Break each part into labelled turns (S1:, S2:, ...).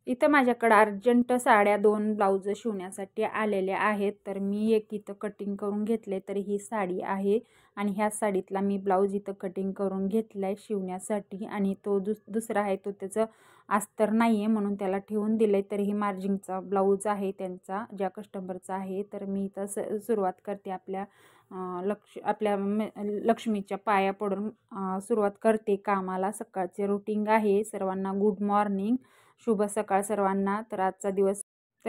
S1: इथं माझ्याकडे अर्जंट साड्या 2 ब्लाउज शिवण्यासाठी आलेल्या आहेत. तर मी एक इथं कटिंग करून घेतले. तर ही साडी आहे आणि ह्या साडीतला मी ब्लाउज इथं कटिंग करून घेतलाय शिवण्यासाठी आणि तो दुसरा आहे तो त्याचं अस्तर नाही आहे म्हणून त्याला ठेवून दिलंय. तर ही मार्जिंगचा ब्लाउज आहे त्यांचा ज्या कस्टमरचा आहे. तर मी इथं सुरुवात करते आपल्या लक्ष्मीच्या पाया पडून सुरुवात करते कामाला. सकाळचे रुटीन आहे. सर्वांना गुड मॉर्निंग, शुभ सकाळ सर्वांना. तर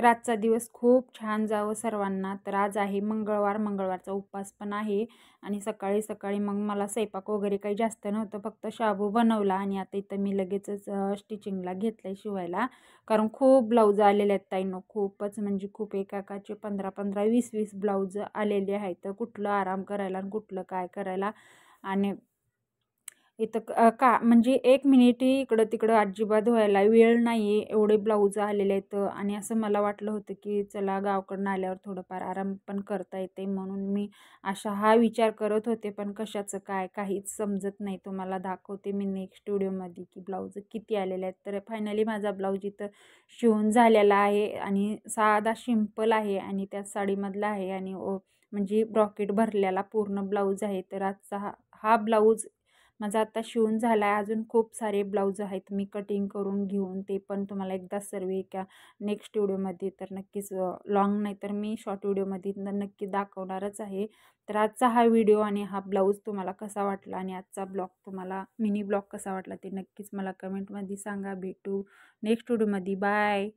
S1: आजचा दिवस खूप छान जावं सर्वांना. तर आज आहे मंगळवार, मंगळवारचा उपवास पण आहे आणि सकाळी सकाळी मग मला स्वयंपाक वगैरे काही जास्त नव्हतं, फक्त शाबू बनवला आणि आता इथं मी लगेचच स्टिचिंगला घेतलंय शिवायला. कारण खूप ब्लाऊज आलेले आहेत ताईंनो, खूपच म्हणजे खूप एकाचे 15-15, 20-20 ब्लाऊज आलेले आहेत. तर कुठलं आराम करायला आणि कुठलं काय करायला. आणि इथं का म्हणजे 1 मिनिटही इकडं तिकडं अजिबात व्हायला वेळ नाही आहे, एवढे ब्लाऊज आलेले आहेत. आणि असं मला वाटलं होतं की चला गावाकडून आल्यावर थोडंफार आराम पण करता येते म्हणून मी हा विचार करत होते. पण कशाचं काय काहीच समजत नाही. तुम्हाला दाखवते मी नेक्स्ट व्हिडिओमध्ये की ब्लाऊज किती आलेले आहेत. तर फायनली माझा ब्लाऊज इथं शिवून झालेला आहे आणि साधा सिंपल आहे आणि त्या साडीमधला आहे आणि म्हणजे ब्रॉकेट भरलेला पूर्ण ब्लाऊज आहे. तर आजचा हा ब्लाऊज माझा आता शिवून झाला आहे. अजून खूप सारे ब्लाऊज आहेत मी कटिंग करून घेऊन, ते पण तुम्हाला एकदा सर्व एका नेक्स्ट व्हिडिओमध्ये तर नक्कीच लॉंग नाही तर मी शॉर्ट व्हिडिओमध्ये नक्की दाखवणारच आहे. तर आजचा हा व्हिडिओ आणि हा ब्लाऊज तुम्हाला कसा वाटला आणि आजचा ब्लॉग तुम्हाला मिनी ब्लॉग कसा वाटला ते नक्कीच मला कमेंटमध्ये सांगा. भेटू नेक्स्ट व्हिडिओमध्ये. बाय.